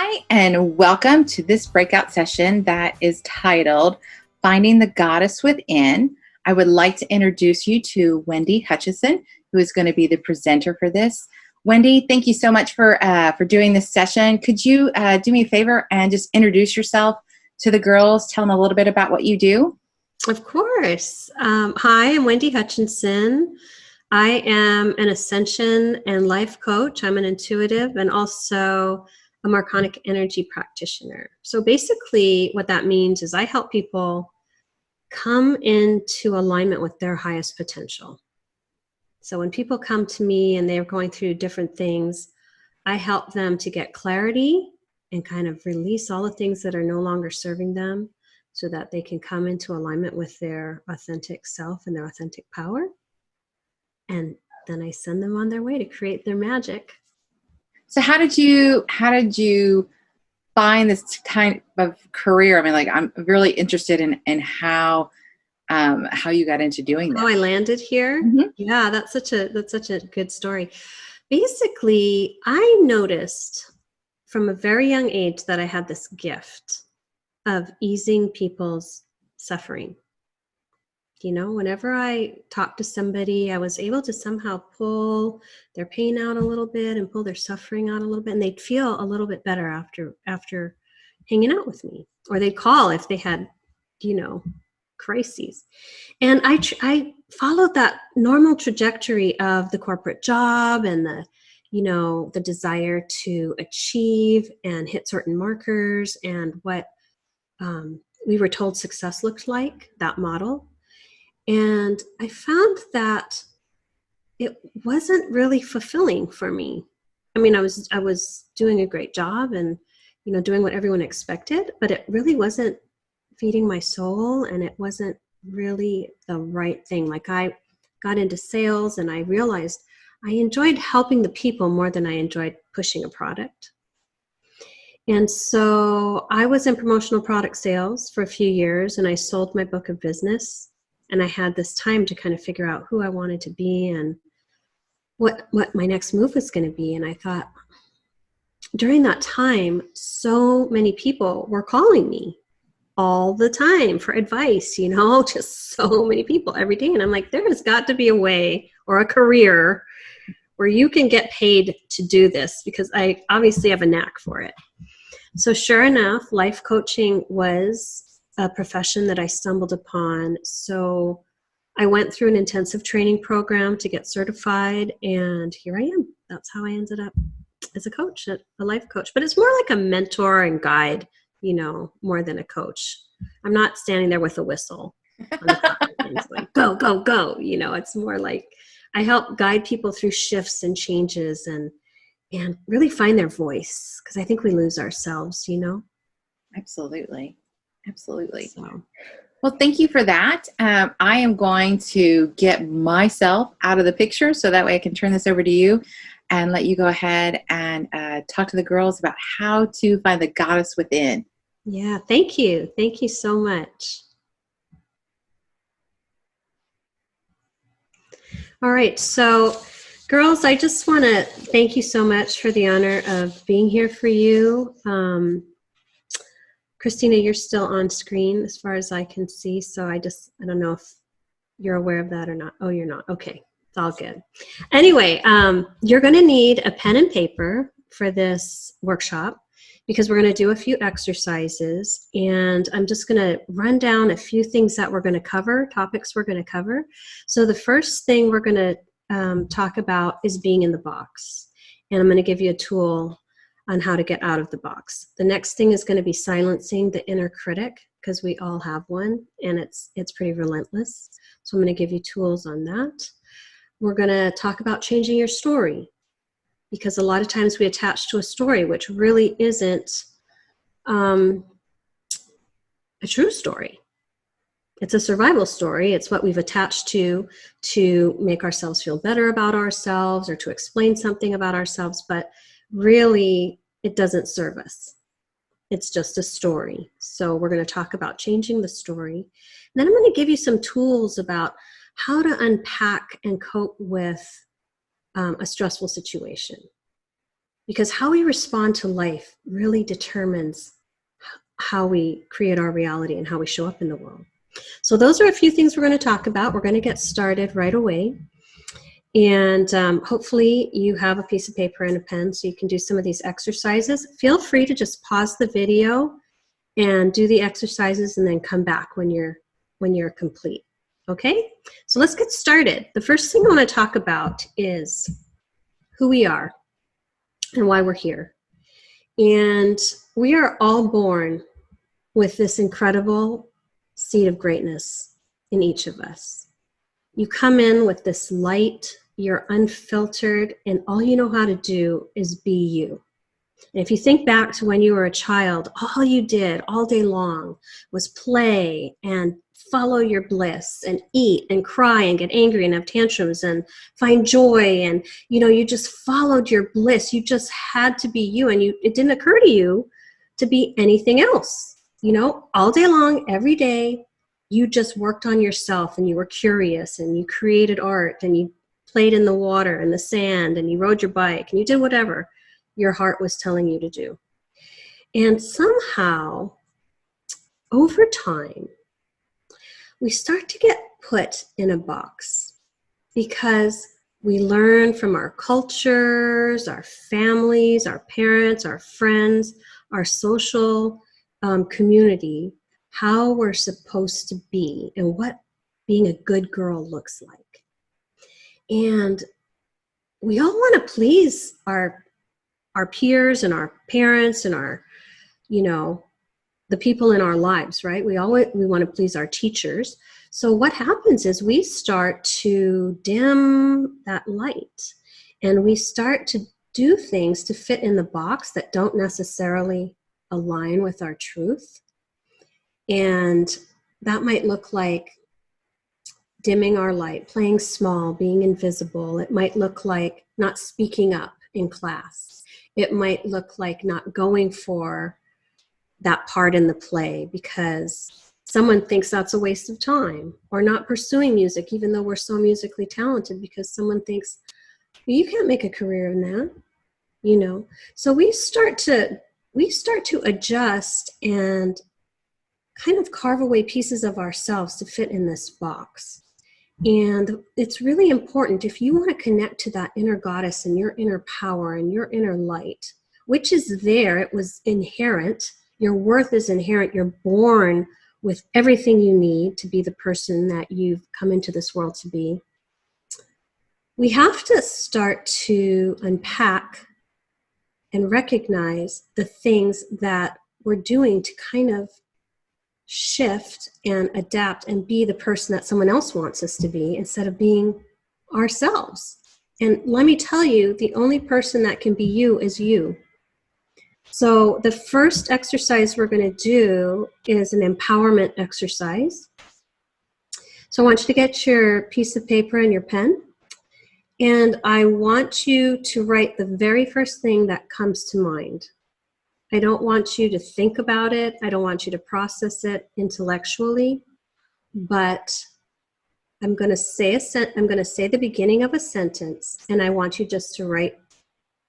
Hi, and welcome to this breakout session that is titled Finding the Goddess Within. I would like to introduce you to Wendy Hutchison, who is going to be the presenter for this. Wendy, thank you so much for doing this session. Could you do me a favor and just introduce yourself to the girls, tell them a little bit about what you do? Of course. Hi, I'm Wendy Hutchinson. I am an ascension and life coach. I'm an intuitive and also a Marconic energy practitioner. So basically what that means is I help people come into alignment with their highest potential. So when people come to me and they're going through different things, I help them to get clarity and kind of release all the things that are no longer serving them so that they can come into alignment with their authentic self and their authentic power. And then I send them on their way to create their magic. So how did you find this kind of career? I mean, like, I'm really interested in how you got into doing this. How I landed here. Mm-hmm. Yeah, that's such a good story. Basically, I noticed from a very young age that I had this gift of easing people's suffering. You know, whenever I talked to somebody, I was able to somehow pull their pain out a little bit and pull their suffering out a little bit, and they'd feel a little bit better after hanging out with me, or they'd call if they had, crises. And I followed that normal trajectory of the corporate job and the desire to achieve and hit certain markers and what we were told success looked like, that model. And I found that it wasn't really fulfilling for me. I mean, I was doing a great job and, doing what everyone expected, but it really wasn't feeding my soul, and it wasn't really the right thing. Like, I got into sales and I realized I enjoyed helping the people more than I enjoyed pushing a product. And so I was in promotional product sales for a few years, and I sold my book of business. And I had this time to kind of figure out who I wanted to be and what my next move was going to be. And I thought, during that time, so many people were calling me all the time for advice, just so many people every day. And I'm like, there has got to be a way or a career where you can get paid to do this, because I obviously have a knack for it. So sure enough, life coaching was a profession that I stumbled upon. So I went through an intensive training program to get certified, and here I am. That's how I ended up as a coach, a life coach. But it's more like a mentor and guide, more than a coach. I'm not standing there with a whistle on the top of things going, go, go, go. It's more like I help guide people through shifts and changes and really find their voice, because I think we lose ourselves, Absolutely. So. Well, thank you for that. I am going to get myself out of the picture so that way I can turn this over to you and let you go ahead and talk to the girls about how to find the goddess within. Yeah, thank you. Thank you so much. All right, so girls, I just want to thank you so much for the honor of being here for you. Christina, you're still on screen as far as I can see, so I don't know if you're aware of that or not. Oh, you're not. Okay, it's all good. Anyway, you're going to need a pen and paper for this workshop, because we're going to do a few exercises, and I'm just going to run down a few things that we're going to cover, topics we're going to cover. So the first thing we're going to talk about is being in the box, and I'm going to give you a tool on how to get out of the box. The next thing is going to be silencing the inner critic, because we all have one, and it's pretty relentless. So I'm going to give you tools on that. We're going to talk about changing your story, because a lot of times we attach to a story which really isn't a true story. It's a survival story. It's what we've attached to make ourselves feel better about ourselves or to explain something about ourselves, but really it doesn't serve us. It's just a story. So we're going to talk about changing the story. And then I'm going to give you some tools about how to unpack and cope with a stressful situation. because how we respond to life really determines how we create our reality and how we show up in the world. So those are a few things we're going to talk about. We're going to get started right away. And hopefully you have a piece of paper and a pen so you can do some of these exercises. Feel free to just pause the video and do the exercises and then come back when you're complete. Okay? So let's get started. The first thing I want to talk about is who we are and why we're here. And we are all born with this incredible seed of greatness in each of us. You come in with this light, you're unfiltered, and all you know how to do is be you. And if you think back to when you were a child, all you did all day long was play and follow your bliss and eat and cry and get angry and have tantrums and find joy. And, you just followed your bliss. You just had to be you. And it didn't occur to you to be anything else. All day long, every day, you just worked on yourself and you were curious and you created art and you played in the water and the sand and you rode your bike and you did whatever your heart was telling you to do. And somehow, over time, we start to get put in a box because we learn from our cultures, our families, our parents, our friends, our social community, how we're supposed to be and what being a good girl looks like. And we all want to please our peers and our parents and our, the people in our lives, right? We want to please our teachers. So what happens is we start to dim that light and we start to do things to fit in the box that don't necessarily align with our truth. And that might look like dimming our light, playing small, being invisible. It might look like not speaking up in class. It might look like not going for that part in the play because someone thinks that's a waste of time, or not pursuing music even though we're so musically talented because someone thinks, well, you can't make a career in that, So we start to adjust and kind of carve away pieces of ourselves to fit in this box. And it's really important if you want to connect to that inner goddess and your inner power and your inner light, which is there. It was inherent. Your worth is inherent. You're born with everything you need to be the person that you've come into this world to be. We have to start to unpack and recognize the things that we're doing to kind of shift and adapt and be the person that someone else wants us to be instead of being ourselves. And let me tell you, the only person that can be you is you. So the first exercise we're going to do is an empowerment exercise. So I want you to get your piece of paper and your pen. And I want you to write the very first thing that comes to mind. I don't want you to think about it. I don't want you to process it intellectually, but I'm going to say the beginning of a sentence, and I want you just to write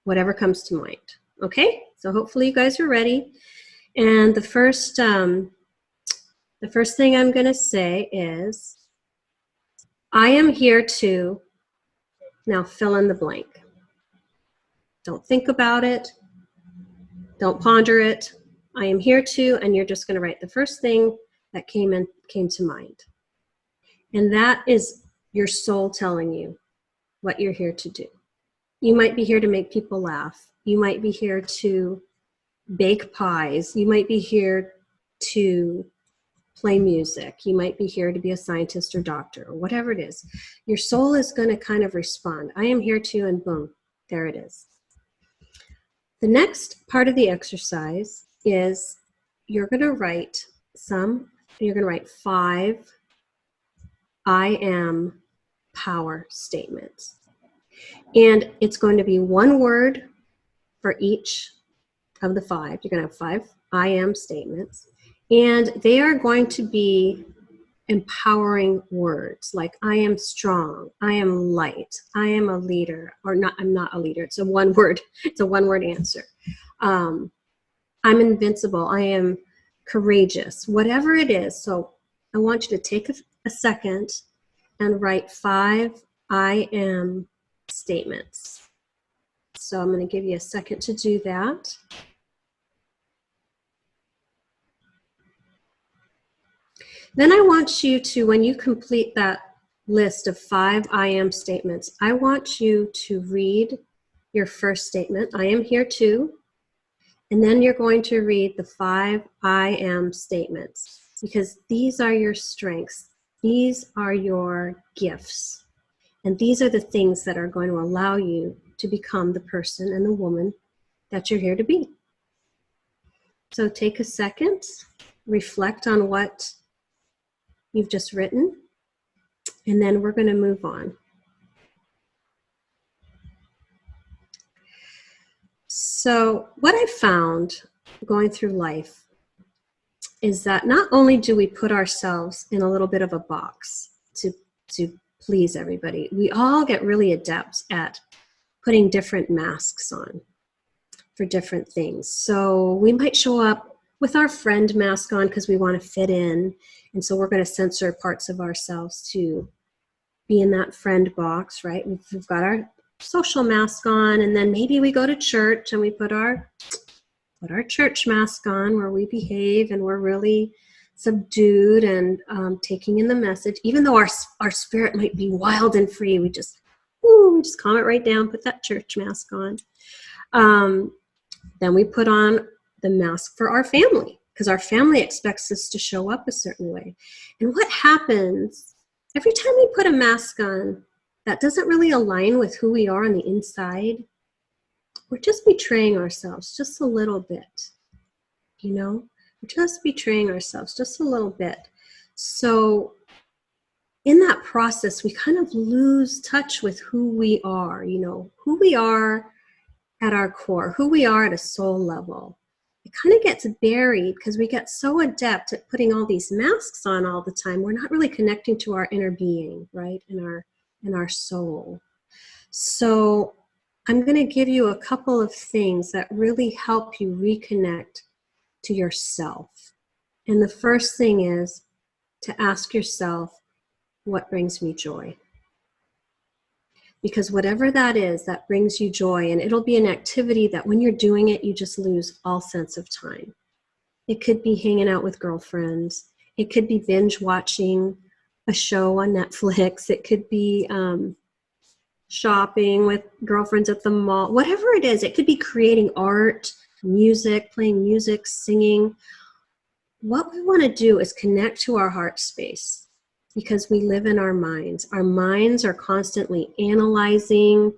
whatever comes to mind. Okay? So hopefully you guys are ready. And the first thing I'm going to say is, I am here to, now fill in the blank. Don't think about it. Don't ponder it. I am here to, and you're just going to write the first thing that came to mind. And that is your soul telling you what you're here to do. You might be here to make people laugh. You might be here to bake pies. You might be here to play music. You might be here to be a scientist or doctor or whatever it is. Your soul is going to kind of respond. I am here to, and boom, there it is. The next part of the exercise is you're going to write 5 I am power statements. And it's going to be one word for each of the 5. You're going to have 5 I am statements. And they are going to be empowering words like I am strong, I am light, I am a leader, or not, I'm not a leader. It's a one word answer. I'm invincible, I am courageous, whatever it is. So I want you to take a second and write 5 I am statements. So I'm going to give you a second to do that. Then I want you to, when you complete that list of 5 I am statements, I want you to read your first statement, I am here too. And then you're going to read the 5 I am statements, because these are your strengths. These are your gifts. And these are the things that are going to allow you to become the person and the woman that you're here to be. So take a second, reflect on what you've just written, and then we're going to move on. So what I found going through life is that not only do we put ourselves in a little bit of a box to please everybody, we all get really adept at putting different masks on for different things. So we might show up with our friend mask on because we want to fit in, and so we're going to censor parts of ourselves to be in that friend box, right? We've got our social mask on, and then maybe we go to church and we put our church mask on, where we behave and we're really subdued and taking in the message, even though our spirit might be wild and free. We just calm it right down, put that church mask on. Then we put on the mask for our family, because our family expects us to show up a certain way. And what happens every time we put a mask on that doesn't really align with who we are on the inside? We're just betraying ourselves just a little bit, We're just betraying ourselves just a little bit. So in that process, we kind of lose touch with who we are, who we are at our core, who we are at a soul level. It kind of gets buried because we get so adept at putting all these masks on all the time. We're not really connecting to our inner being, right? In our soul. So I'm going to give you a couple of things that really help you reconnect to yourself. And the first thing is to ask yourself, what brings me joy? Because whatever that is, that brings you joy, and it'll be an activity that when you're doing it, you just lose all sense of time. It could be hanging out with girlfriends. It could be binge watching a show on Netflix. It could be shopping with girlfriends at the mall. Whatever it is, it could be creating art, music, playing music, singing. What we want to do is connect to our heart space, because we live in our minds. Our minds are constantly analyzing,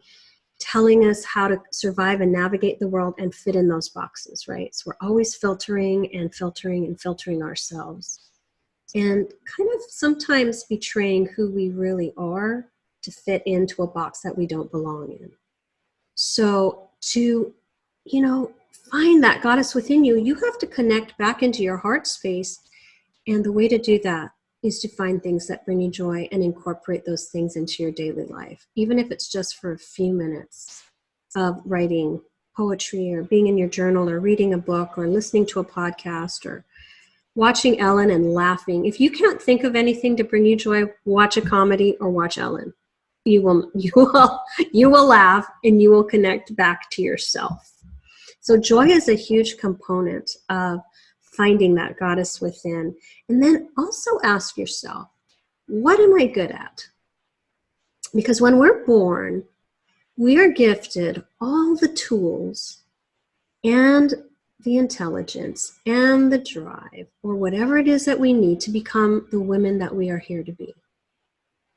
telling us how to survive and navigate the world and fit in those boxes, right? So we're always filtering and filtering and filtering ourselves, and kind of sometimes betraying who we really are to fit into a box that we don't belong in. So to, find that goddess within you, you have to connect back into your heart space. And the way to do that is to find things that bring you joy and incorporate those things into your daily life, even if it's just for a few minutes of writing poetry or being in your journal or reading a book or listening to a podcast or watching Ellen and laughing. If you can't think of anything to bring you joy, watch a comedy or watch Ellen. You will laugh and you will connect back to yourself. So joy is a huge component of finding that goddess within. And then also ask yourself, what am I good at? Because when we're born, we are gifted all the tools and the intelligence and the drive, or whatever it is that we need to become the women that we are here to be.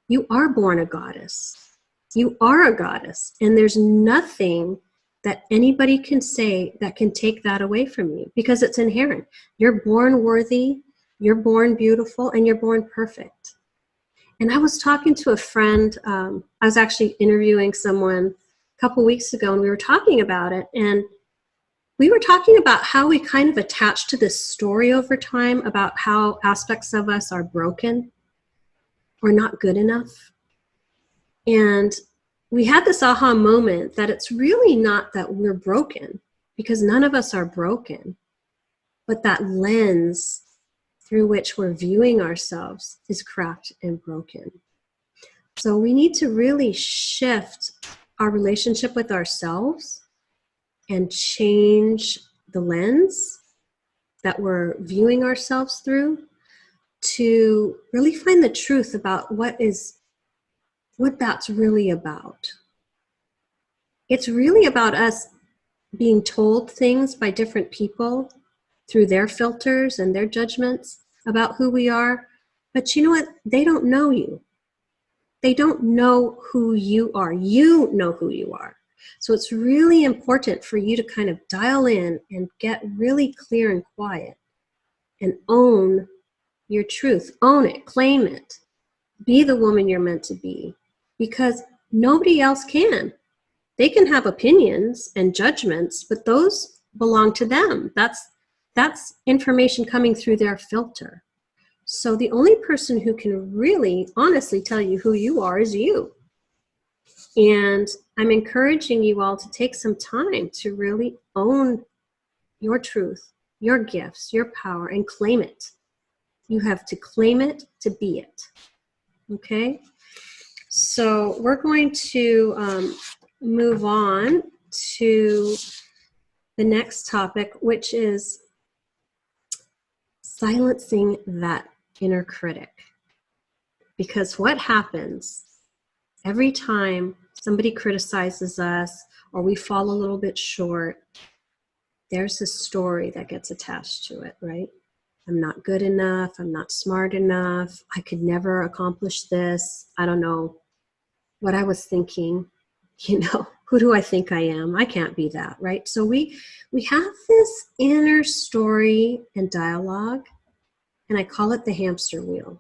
You are born a goddess. You are a goddess. And there's nothing that anybody can say that can take that away from you, because it's inherent. You're born worthy, you're born beautiful, and you're born perfect. And I was talking to a friend, I was actually interviewing someone a couple weeks ago, and we were talking about it. And we were talking about how we kind of attach to this story over time about how aspects of us are broken or not good enough. And we had this aha moment that it's really not that we're broken, because none of us are broken, but that lens through which we're viewing ourselves is cracked and broken. So we need to really shift our relationship with ourselves and change the lens that we're viewing ourselves through to really find the truth about what that's really about. It's really about us being told things by different people through their filters and their judgments about who we are. But you know what? They don't know you. They don't know who you are. You know who you are. So it's really important for you to kind of dial in and get really clear and quiet and own your truth. Own it. Claim it. Be the woman you're meant to be, because nobody else can. They can have opinions and judgments, but those belong to them. That's information coming through their filter. So the only person who can really honestly tell you who you are is you. And I'm encouraging you all to take some time to really own your truth, your gifts, your power, and claim it. You have to claim it to be it. Okay? So we're going to move on to the next topic, which is silencing that inner critic. Because what happens every time somebody criticizes us or we fall a little bit short, there's a story that gets attached to it, right? I'm not good enough. I'm not smart enough. I could never accomplish this. I don't know what I was thinking. Who do I think I am? I can't be that, right? So we have this inner story and dialogue, and I call it the hamster wheel,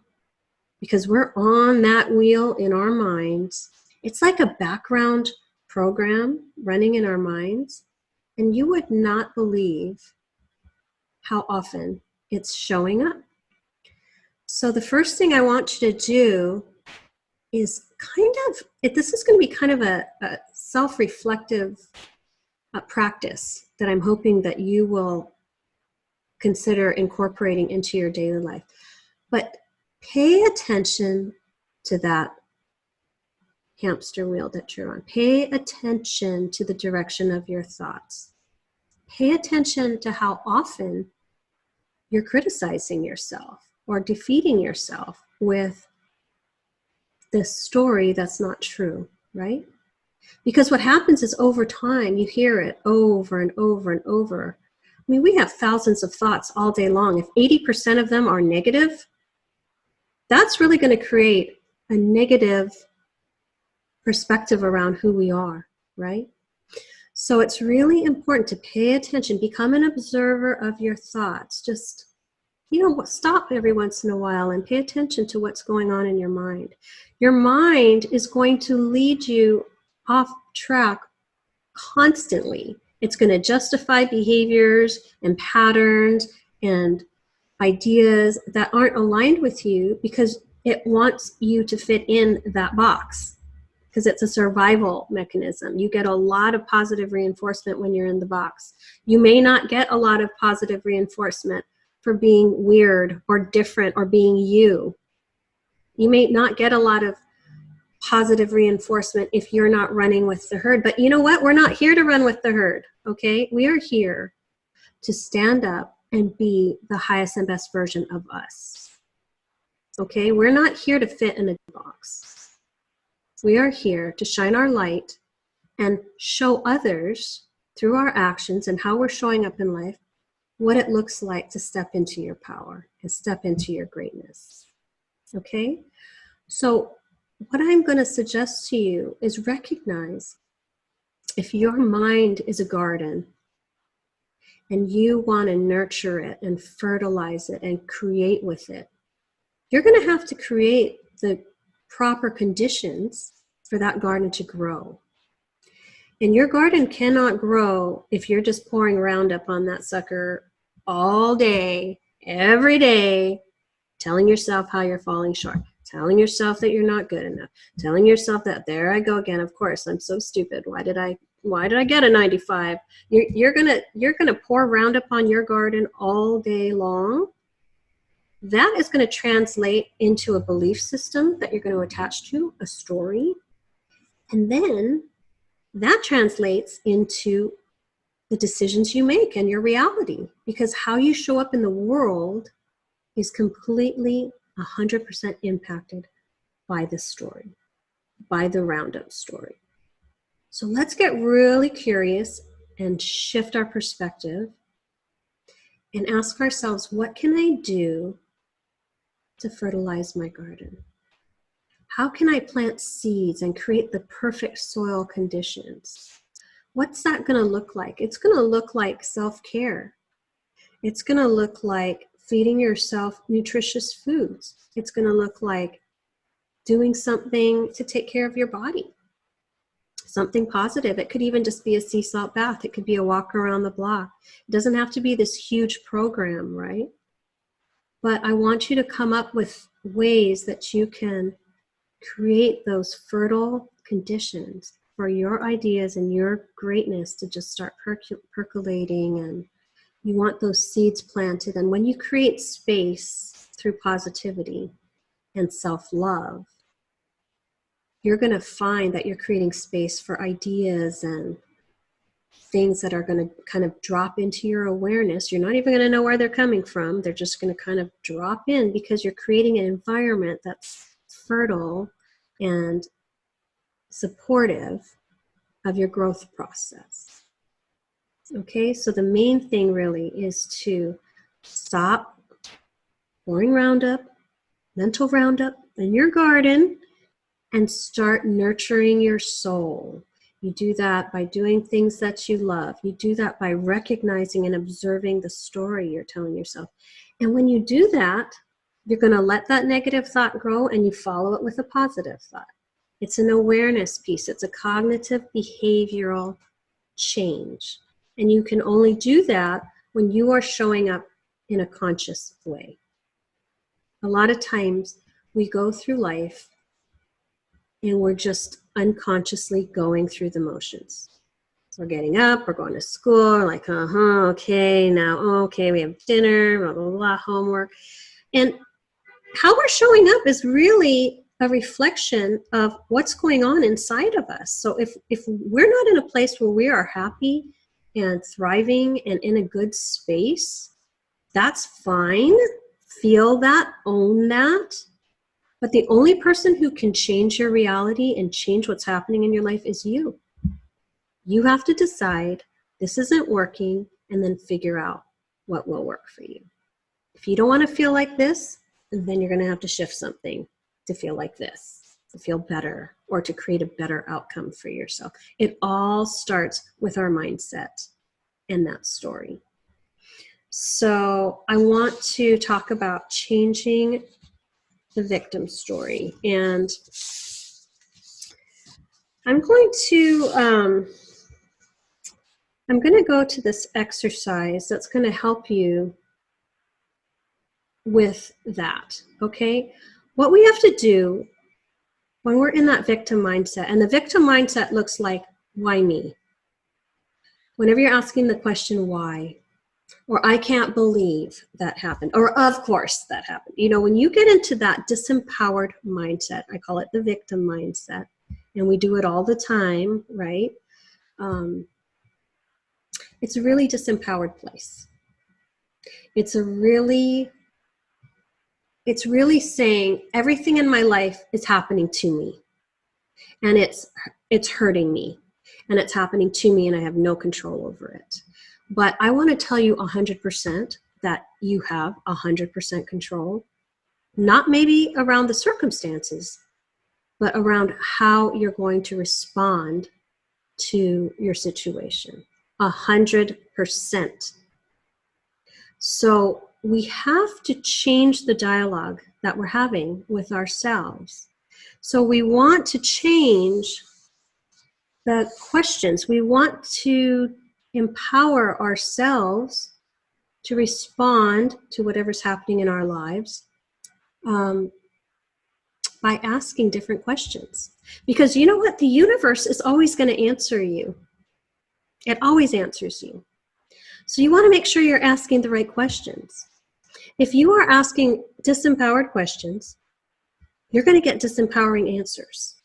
because we're on that wheel in our minds. It's like a background program running in our minds, and you would not believe how often it's showing up. So the first thing I want you to do is this is going to be kind of a self-reflective practice that I'm hoping that you will consider incorporating into your daily life. But pay attention to that hamster wheel that you're on. Pay attention to the direction of your thoughts. Pay attention to how often you're criticizing yourself or defeating yourself with this story that's not true, right? Because what happens is over time, you hear it over and over and over. I mean, we have thousands of thoughts all day long. If 80% of them are negative, that's really going to create a negative perspective around who we are, right? So it's really important to pay attention, become an observer of your thoughts. Just, stop every once in a while and pay attention to what's going on in your mind. Your mind is going to lead you off track constantly. It's going to justify behaviors and patterns and ideas that aren't aligned with you because it wants you to fit in that box, because it's a survival mechanism. You get a lot of positive reinforcement when you're in the box. You may not get a lot of positive reinforcement for being weird or different or being you. You may not get a lot of positive reinforcement if you're not running with the herd. But you know what? We're not here to run with the herd, okay? We are here to stand up and be the highest and best version of us, okay? We're not here to fit in a box. We are here to shine our light and show others through our actions and how we're showing up in life what it looks like to step into your power and step into your greatness, okay? So what I'm going to suggest to you is recognize if your mind is a garden and you want to nurture it and fertilize it and create with it, you're going to have to create the proper conditions for that garden to grow. And your garden cannot grow if you're just pouring Roundup on that sucker all day, every day, telling yourself how you're falling short. telling yourself that you're not good enough, telling yourself that there I go again. Of course, I'm so stupid. Why did I get a 95? You're gonna pour Roundup on your garden all day long. That is going to translate into a belief system that you're going to attach to, a story. And then that translates into the decisions you make and your reality, because how you show up in the world is completely 100% impacted by this story, by the Roundup story. So let's get really curious and shift our perspective and ask ourselves, what can I do to fertilize my garden? How can I plant seeds and create the perfect soil conditions? What's that going to look like? It's going to look like self-care. It's going to look like feeding yourself nutritious foods. It's going to look like doing something to take care of your body, something positive. It could even just be a sea salt bath. It could be a walk around the block. It doesn't have to be this huge program, right? But I want you to come up with ways that you can create those fertile conditions for your ideas and your greatness to just start percolating, and you want those seeds planted. And when you create space through positivity and self-love, you're going to find that you're creating space for ideas and things that are going to kind of drop into your awareness. You're not even going to know where they're coming from. They're just going to kind of drop in because you're creating an environment that's fertile and supportive of your growth process. Okay, so the main thing really is to stop pouring Roundup, mental Roundup in your garden, and start nurturing your soul. You do that by doing things that you love. You do that by recognizing and observing the story you're telling yourself. And when you do that, you're going to let that negative thought grow and you follow it with a positive thought. It's an awareness piece. It's a cognitive behavioral change. And you can only do that when you are showing up in a conscious way. A lot of times we go through life and we're just unconsciously going through the motions. We're getting up, we're going to school, like, okay, now, okay, we have dinner, blah, blah, blah, homework. And how we're showing up is really a reflection of what's going on inside of us. So if we're not in a place where we are happy and thriving and in a good space, that's fine. Feel that, own that. But the only person who can change your reality and change what's happening in your life is you. You have to decide this isn't working and then figure out what will work for you. If you don't want to feel like this, then you're going to have to shift something to feel like this, to feel better, or to create a better outcome for yourself. It all starts with our mindset and that story. So I want to talk about changing the victim story. And I'm going to go to this exercise that's going to help you with that, okay? What we have to do when we're in that victim mindset, and the victim mindset looks like, why me? Whenever you're asking the question, why? Or I can't believe that happened, or of course that happened. You know, when you get into that disempowered mindset, I call it the victim mindset, and we do it all the time, right? It's a really disempowered place. It's really saying everything in my life is happening to me, and it's hurting me, and it's happening to me, and I have no control over it. But I want to tell you 100% that you have 100% control, not maybe around the circumstances, but around how you're going to respond to your situation. 100%. So we have to change the dialogue that we're having with ourselves. So we want to change the questions. We want to empower ourselves to respond to whatever's happening in our lives by asking different questions. Because you know what? The universe is always going to answer you. It always answers you. So you want to make sure you're asking the right questions. If you are asking disempowered questions, you're going to get disempowering answers.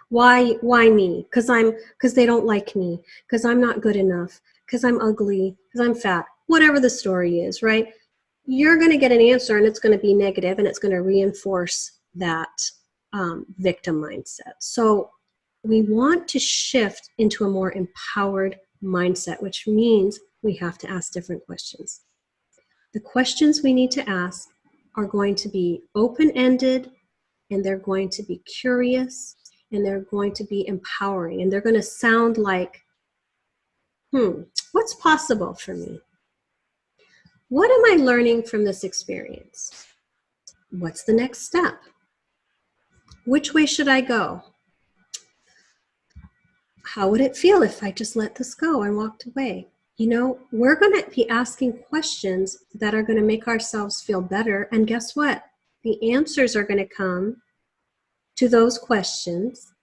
Why me? Because they don't like me, because I'm not good enough, because I'm ugly, because I'm fat, whatever the story is, right? You're going to get an answer and it's going to be negative and it's going to reinforce that victim mindset. So we want to shift into a more empowered mindset, which means we have to ask different questions. The questions we need to ask are going to be open-ended, and they're going to be curious, and they're going to be empowering, and they're going to sound like, what's possible for me? What am I learning from this experience? What's the next step? Which way should I go? How would it feel if I just let this go and walked away? You know, we're going to be asking questions that are going to make ourselves feel better. And guess what? The answers are going to come to those questions,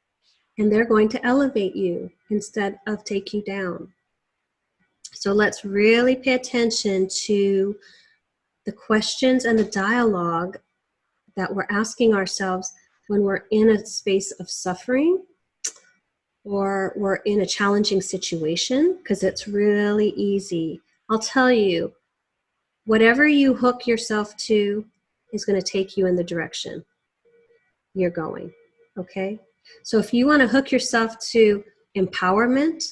and they're going to elevate you instead of take you down. So let's really pay attention to the questions and the dialogue that we're asking ourselves when we're in a space of suffering or we're in a challenging situation, because it's really easy. I'll tell you, whatever you hook yourself to is going to take you in the direction you're going, okay? So if you want to hook yourself to empowerment,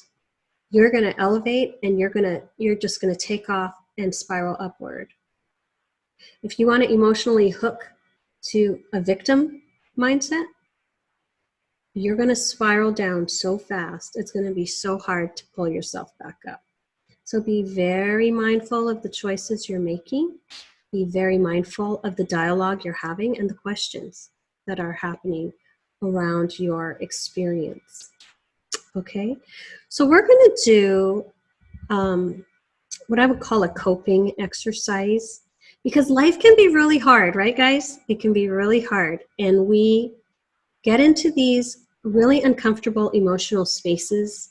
you're going to elevate and you're just going to take off and spiral upward. If you want to emotionally hook to a victim mindset, you're going to spiral down so fast, it's going to be so hard to pull yourself back up. So be very mindful of the choices you're making. Be very mindful of the dialogue you're having and the questions that are happening around your experience. Okay? So we're going to do what I would call a coping exercise, because life can be really hard, right, guys? It can be really hard. And we get into these really uncomfortable emotional spaces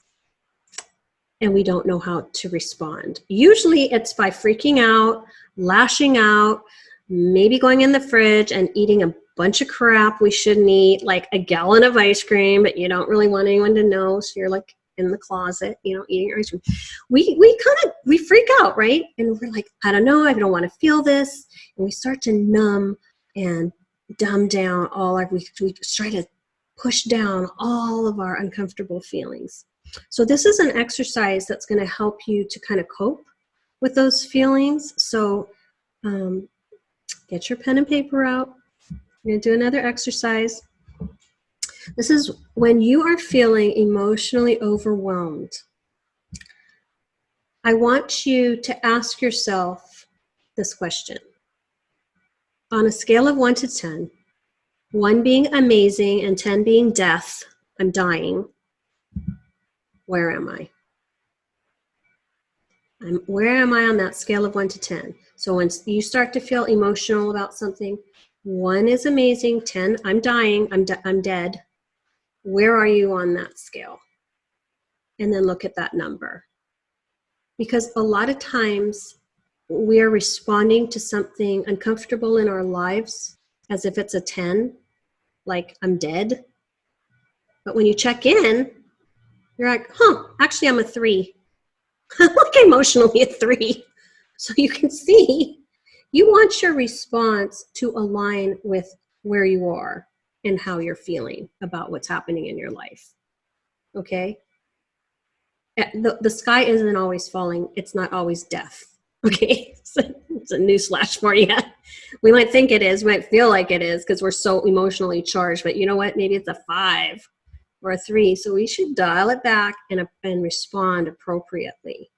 and we don't know how to respond. Usually it's by freaking out, lashing out, maybe going in the fridge and eating a bunch of crap we shouldn't eat, like a gallon of ice cream, but you don't really want anyone to know, so you're like in the closet, eating your ice cream. We freak out, right? And we're like, I don't know, I don't want to feel this. And we start to numb and dumb down we try to push down all of our uncomfortable feelings. So this is an exercise that's going to help you to kind of cope with those feelings. So get your pen and paper out. We're going to do another exercise. This is when you are feeling emotionally overwhelmed. I want you to ask yourself this question. On a scale of 1 to 10, 1 being amazing and 10 being death, I'm dying, where am I? Where am I on that scale of 1 to 10? So once you start to feel emotional about something, 1 is amazing, 10, I'm dying, I'm dead. Where are you on that scale? And then look at that number. Because a lot of times we are responding to something uncomfortable in our lives as if it's a 10, like I'm dead. But when you check in, you're like, actually I'm a 3. I'm like emotionally a 3. So you can see, you want your response to align with where you are and how you're feeling about what's happening in your life. Okay? The sky isn't always falling. It's not always death. Okay? So it's a newsflash for you. We might think it is. We might feel like it is because we're so emotionally charged. But you know what? Maybe it's a 5 or a 3. So we should dial it back and respond appropriately.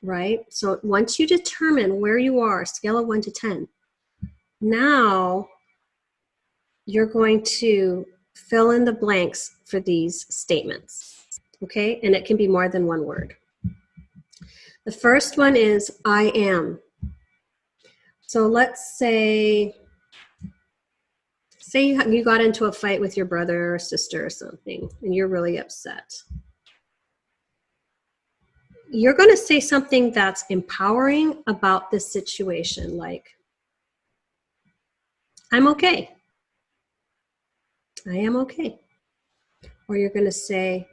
Right? So once you determine where you are, scale of 1 to 10, now you're going to fill in the blanks for these statements. Okay? And it can be more than one word. The first one is I am. So let's say Say you got into a fight with your brother or sister or something, and you're really upset. You're going to say something that's empowering about this situation, like, I'm okay. I am okay. Or you're going to say,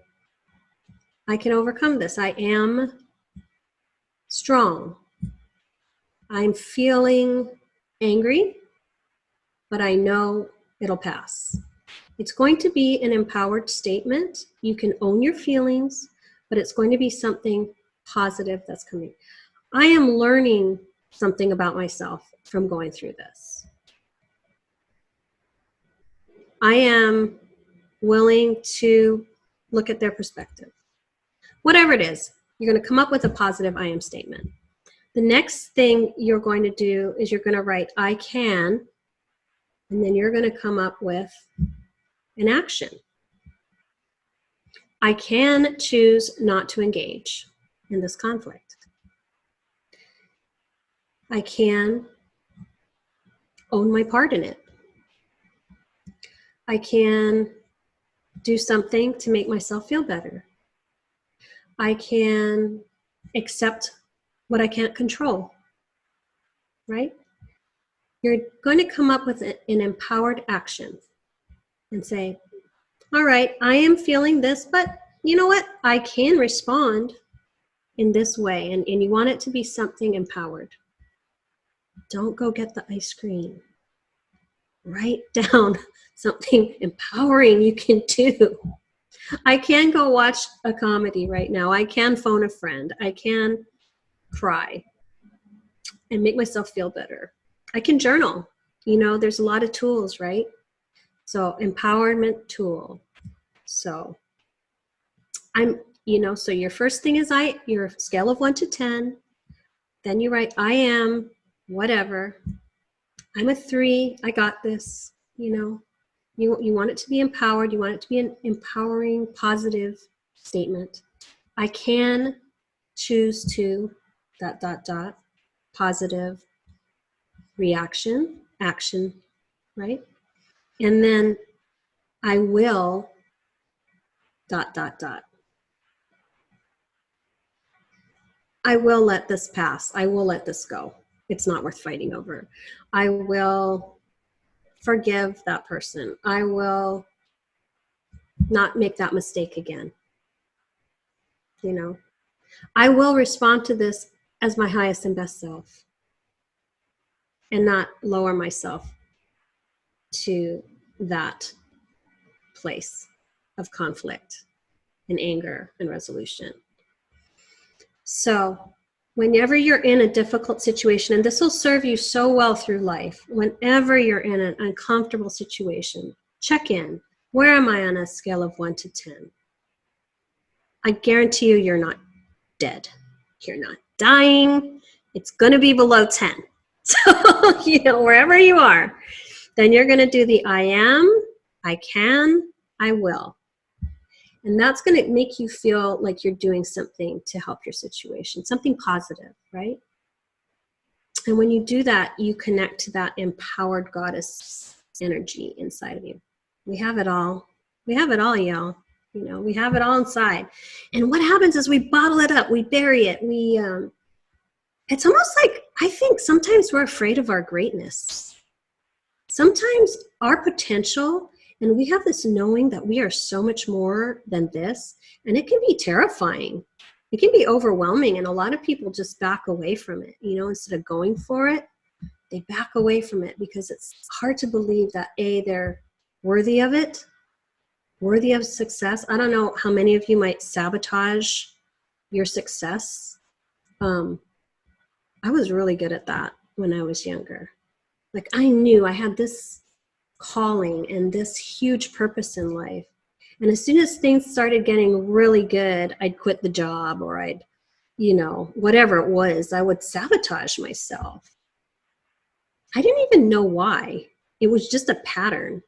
I can overcome this. I am strong. I'm feeling angry, but I know it'll pass. It's going to be an empowered statement. You can own your feelings, but it's going to be something positive that's coming. I am learning something about myself from going through this. I am willing to look at their perspective. Whatever it is, you're going to come up with a positive I am statement. The next thing you're going to do is you're going to write I can, and then you're going to come up with an action. I can choose not to engage in this conflict. I can own my part in it. I can do something to make myself feel better. I can accept what I can't control, right? You're going to come up with an empowered action and say, all right, I am feeling this, but you know what? I can respond in this way. And you want it to be something empowered. Don't go get the ice cream. Write down something empowering you can do. I can go watch a comedy right now. I can phone a friend. I can cry and make myself feel better. I can journal. You know, there's a lot of tools, right? So empowerment tool. So so your first thing is your scale of 1 to 10. Then you write, I am whatever. I'm a 3. I got this. You want it to be empowered. You want it to be an empowering, positive statement. I can choose to ... positive reaction, action, right? And then I will ... I will let this pass. I will let this go. It's not worth fighting over. I will forgive that person. I will not make that mistake again. I will respond to this as my highest and best self and not lower myself to that place of conflict and anger and resolution. So whenever you're in a difficult situation, and this will serve you so well through life, whenever you're in an uncomfortable situation, check in. Where am I on a scale of 1 to 10? I guarantee you're not dead. You're not dying. It's going to be below 10. So, wherever you are, then you're going to do the I am, I can, I will. And that's going to make you feel like you're doing something to help your situation, something positive, right? And when you do that, you connect to that empowered goddess energy inside of you. We have it all. We have it all, y'all. We have it all inside. And what happens is we bottle it up. We bury it. It's almost like, I think sometimes we're afraid of our greatness. Sometimes our potential, and we have this knowing that we are so much more than this, and it can be terrifying. It can be overwhelming, and a lot of people just back away from it. Instead of going for it, they back away from it because it's hard to believe that, A, they're worthy of it, worthy of success. I don't know how many of you might sabotage your success. I was really good at that when I was younger. Like, I knew I had this calling and this huge purpose in life. And as soon as things started getting really good, I'd quit the job, or I'd, whatever it was, I would sabotage myself. I didn't even know why. It was just a pattern.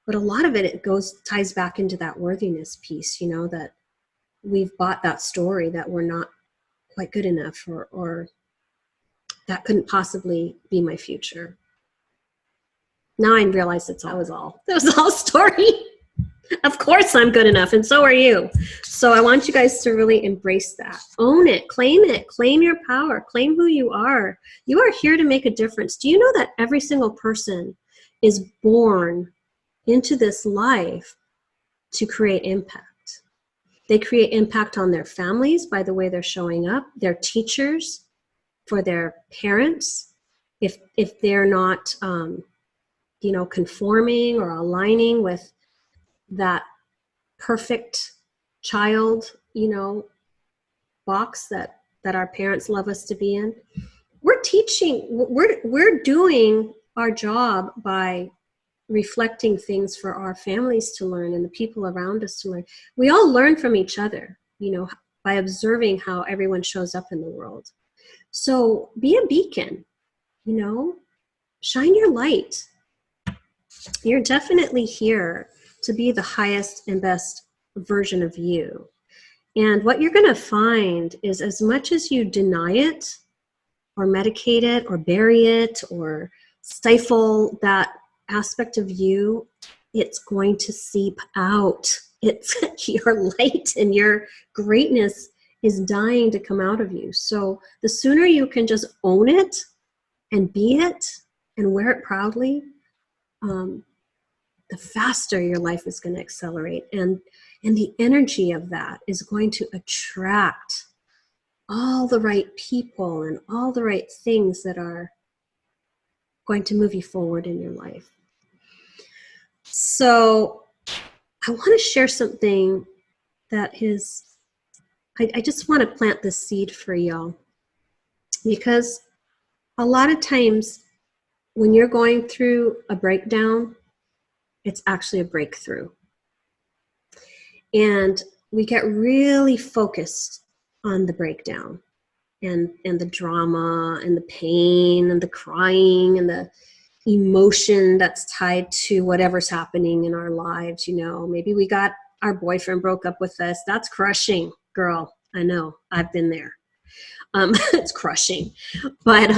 But a lot of it ties back into that worthiness piece, that we've bought that story that we're not quite good enough, or that couldn't possibly be my future. Now I realize that was all a story. Of course I'm good enough, and so are you. So I want you guys to really embrace that. Own it, claim your power, claim who you are. You are here to make a difference. Do you know that every single person is born into this life to create impact? They create impact on their families by the way they're showing up, their teachers, for their parents, if they're not conforming or aligning with that perfect child, box that our parents love us to be in. We're doing our job by reflecting things for our families to learn and the people around us to learn. We all learn from each other, by observing how everyone shows up in the world. So be a beacon, shine your light. You're definitely here to be the highest and best version of you. And what you're going to find is, as much as you deny it or medicate it or bury it or stifle that aspect of you, it's going to seep out. It's your light and your greatness is dying to come out of you. So the sooner you can just own it and be it and wear it proudly, the faster your life is going to accelerate. And the energy of that is going to attract all the right people and all the right things that are going to move you forward in your life. So I want to share something that is, I just want to plant this seed for y'all, because a lot of times when you're going through a breakdown, it's actually a breakthrough. And we get really focused on the breakdown and the drama and the pain and the crying and the emotion that's tied to whatever's happening in our lives. Maybe we got our boyfriend broke up with us. That's crushing, girl. I know, I've been there. It's crushing. But,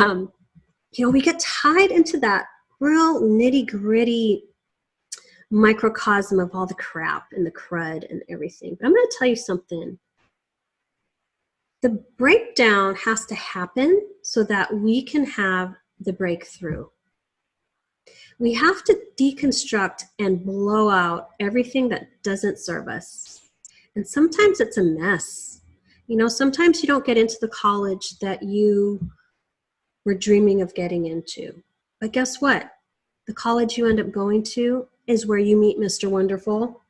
we get tied into that real nitty gritty microcosm of all the crap and the crud and everything. But I'm going to tell you something. The breakdown has to happen so that we can have the breakthrough. We have to deconstruct and blow out everything that doesn't serve us. And sometimes it's a mess. Sometimes you don't get into the college that you were dreaming of getting into. But guess what? The college you end up going to is where you meet Mr. Wonderful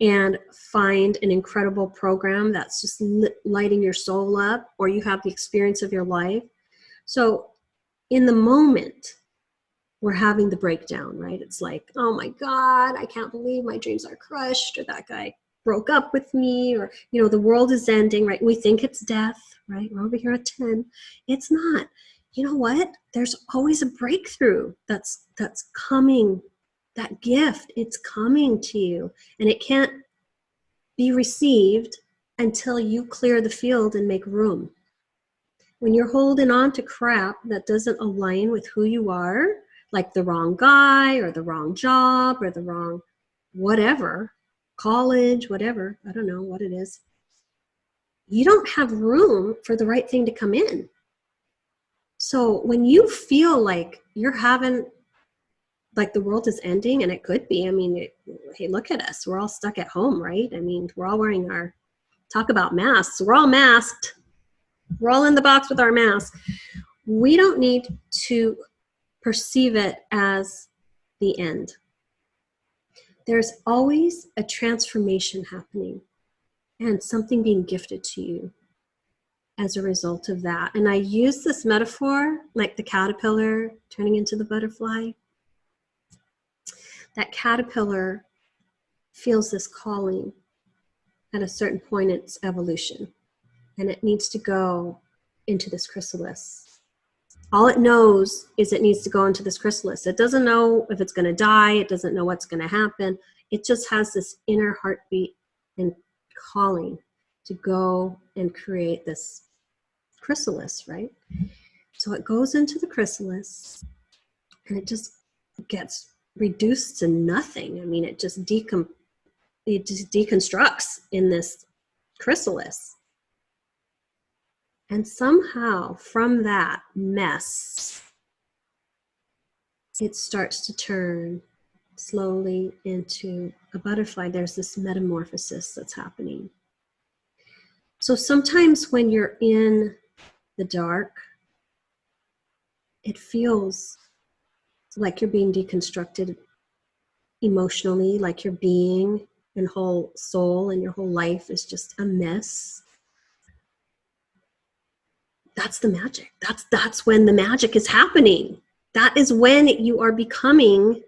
and find an incredible program that's just lighting your soul up, or you have the experience of your life. So in the moment, we're having the breakdown, right? It's like, oh my God, I can't believe my dreams are crushed, or that guy broke up with me, or, the world is ending, right? We think it's death, right? We're over here at 10. It's not. You know what? There's always a breakthrough that's coming. That gift, it's coming to you, and it can't be received until you clear the field and make room. When you're holding on to crap that doesn't align with who you are, like the wrong guy or the wrong job or the wrong whatever, college, whatever, I don't know what it is, you don't have room for the right thing to come in. So when you feel like you're having, like the world is ending, and it could be, hey, look at us. We're all stuck at home, right? We're all wearing talk about masks. We're all masked. We're all in the box with our masks. We don't need to perceive it as the end. There's always a transformation happening and something being gifted to you as a result of that. And I use this metaphor like the caterpillar turning into the butterfly. That caterpillar feels this calling at a certain point in its evolution, and it needs to go into this chrysalis. All it knows is it needs to go into this chrysalis. It doesn't know if it's going to die. It doesn't know what's going to happen. It just has this inner heartbeat and calling to go and create this chrysalis, right? So it goes into the chrysalis, and it just gets reduced to nothing. I mean, it just deconstructs in this chrysalis. And somehow from that mess, it starts to turn slowly into a butterfly. There's this metamorphosis that's happening. So sometimes when you're in the dark, it feels like you're being deconstructed emotionally, like your being and whole soul and your whole life is just a mess. That's the magic. That's when the magic is happening. That is when you are becoming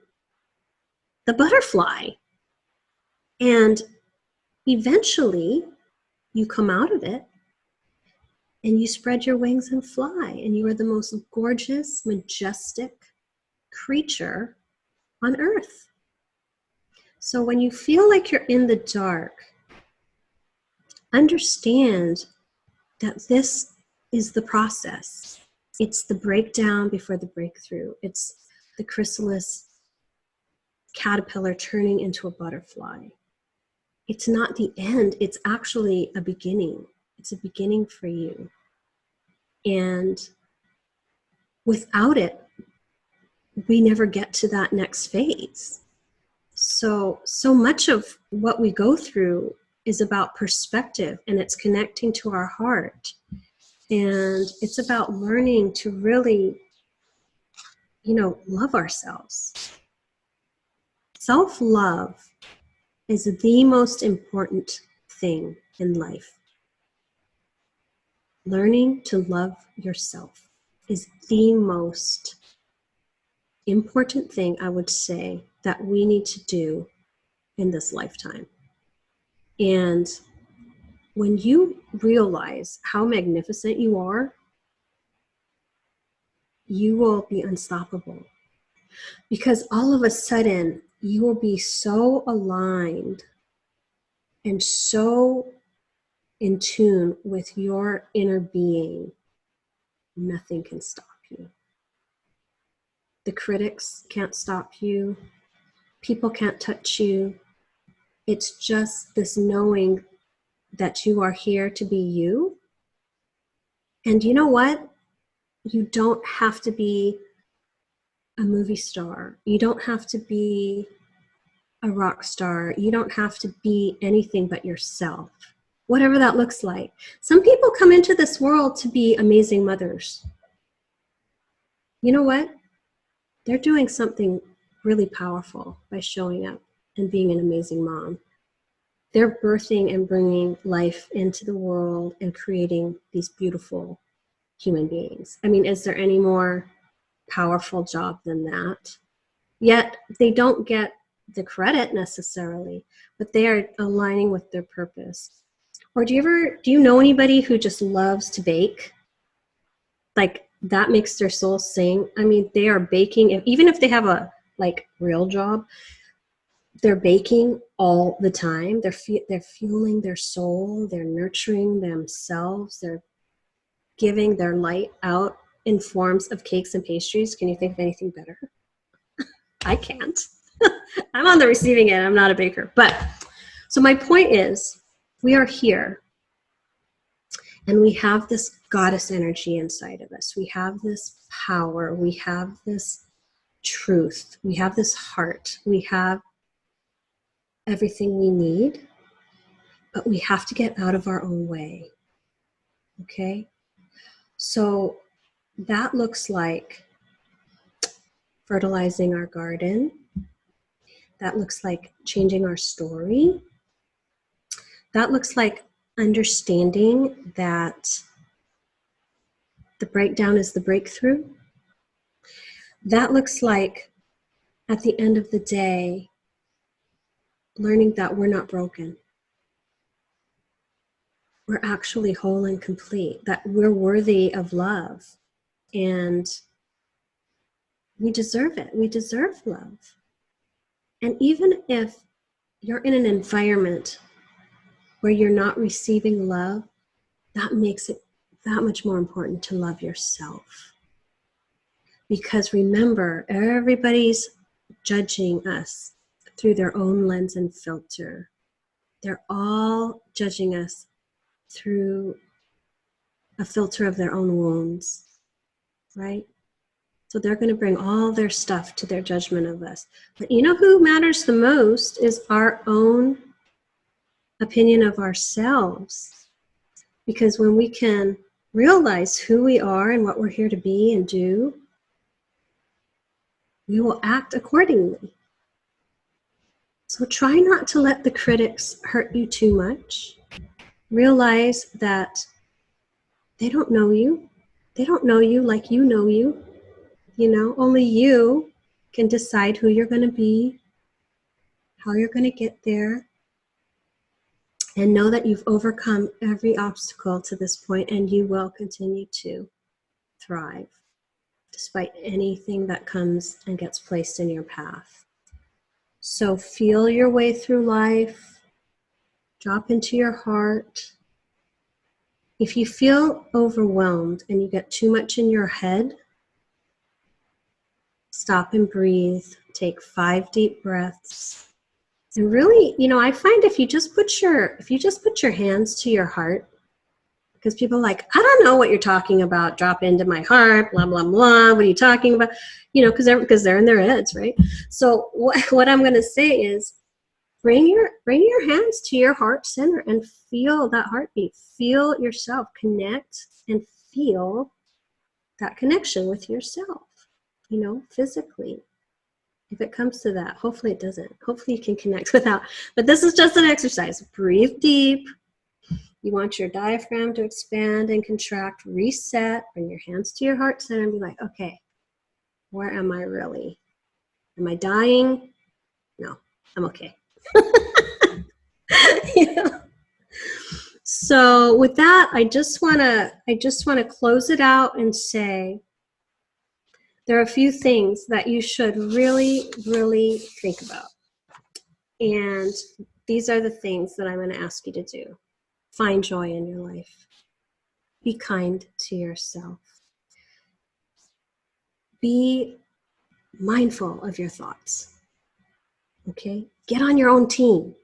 the butterfly. And eventually you come out of it and you spread your wings and fly. And you are the most gorgeous, majestic creature on earth. So when you feel like you're in the dark, understand that this is the process. It's the breakdown before the breakthrough. It's the chrysalis caterpillar turning into a butterfly. It's not the end. It's actually a beginning. It's a beginning for you. And without it, we never get to that next phase. So much of what we go through is about perspective, and it's connecting to our heart. And it's about learning to really, love ourselves. Self-love is the most important thing in life. Learning to love yourself is the most important thing, I would say, that we need to do in this lifetime. And when you realize how magnificent you are, you will be unstoppable. Because all of a sudden, you will be so aligned and so in tune with your inner being, nothing can stop you. The critics can't stop you. People can't touch you. It's just this knowing that you are here to be you. And you know what? You don't have to be a movie star. You don't have to be a rock star. You don't have to be anything but yourself, whatever that looks like. Some people come into this world to be amazing mothers. You know what? They're doing something really powerful by showing up and being an amazing mom. They're birthing and bringing life into the world and creating these beautiful human beings. I mean, is there any more powerful job than that? Yet they don't get the credit necessarily, but they are aligning with their purpose. Or do you know anybody who just loves to bake? Like that makes their soul sing. I mean, they are baking, even if they have a real job, they're baking all the time. They're fueling their soul. They're nurturing themselves. They're giving their light out in forms of cakes and pastries. Can you think of anything better? I can't. I'm on the receiving end. I'm not a baker. But so my point is, we are here and we have this goddess energy inside of us. We have this power. We have this truth. We have this heart. We have everything we need, but we have to get out of our own way. Okay? So that looks like fertilizing our garden. That looks like changing our story. That looks like understanding that the breakdown is the breakthrough. That looks like, at the end of the day, learning that we're not broken. We're actually whole and complete, that we're worthy of love, and we deserve it. We deserve love. And even if you're in an environment where you're not receiving love, that makes it that much more important to love yourself. Because remember, everybody's judging us through their own lens and filter. They're all judging us through a filter of their own wounds, right? So they're going to bring all their stuff to their judgment of us. But you know who matters the most is our own opinion of ourselves. Because when we can realize who we are and what we're here to be and do, we will act accordingly. So try not to let the critics hurt you too much. Realize that they don't know you. They don't know you like you know you. You know, only you can decide who you're going to be, how you're going to get there, and know that you've overcome every obstacle to this point, and you will continue to thrive despite anything that comes and gets placed in your path. So feel your way through life, drop into your heart. If you feel overwhelmed and you get too much in your head, stop and breathe, take 5 deep breaths. And really, you know, I find if you just put your hands to your heart, because people are like, I don't know what you're talking about, drop into my heart, blah, blah, blah, what are you talking about? You know, because they're in their heads, right? So what I'm going to say is bring your hands to your heart center and feel that heartbeat. Feel yourself, connect and feel that connection with yourself, you know, physically. If it comes to that, hopefully it doesn't. Hopefully you can connect without. But this is just an exercise. Breathe deep. You want your diaphragm to expand and contract. Reset. Bring your hands to your heart center and be like, okay, where am I really? Am I dying? No, I'm okay. You know? So with that, I just want to close it out and say there are a few things that you should really, really think about. And these are the things that I'm going to ask you to do. Find joy in your life. Be kind to yourself. Be mindful of your thoughts. Okay? Get on your own team.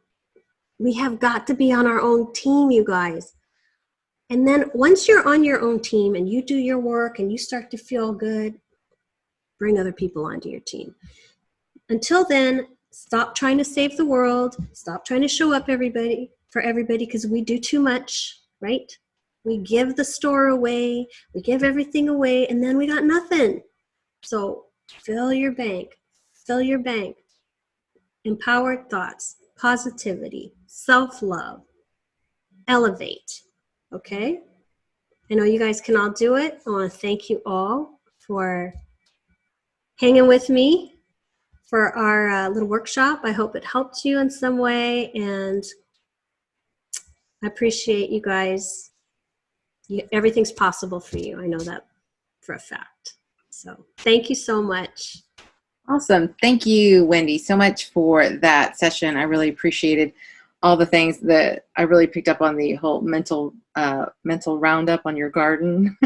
We have got to be on our own team, you guys. And then once you're on your own team and you do your work and you start to feel good, bring other people onto your team. Until then, stop trying to save the world. Stop trying to show up for everybody, because we do too much, right? We give the store away, we give everything away, and then we got nothing. So fill your bank. Empowered thoughts, positivity, self-love, elevate, okay? I know you guys can all do it. I want to thank you all for hanging with me for our little workshop. I hope it helped you in some way, and I appreciate you guys. Everything's possible for you. I know that for a fact. So thank you so much. Awesome. Thank you, Wendy, so much for that session. I really appreciated all the things that I really picked up on, the whole mental roundup on your garden.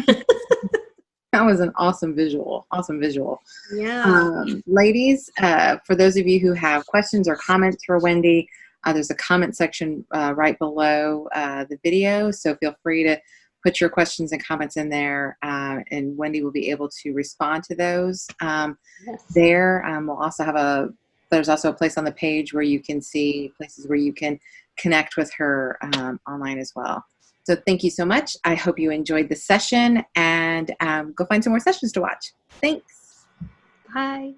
That was an awesome visual. Yeah. Ladies, for those of you who have questions or comments for Wendy, there's a comment section right below the video. So feel free to put your questions and comments in there, and Wendy will be able to respond to those. Yes. We'll also there's also a place on the page where you can see places where you can connect with her online as well. So thank you so much. I hope you enjoyed the session, and go find some more sessions to watch. Thanks. Bye.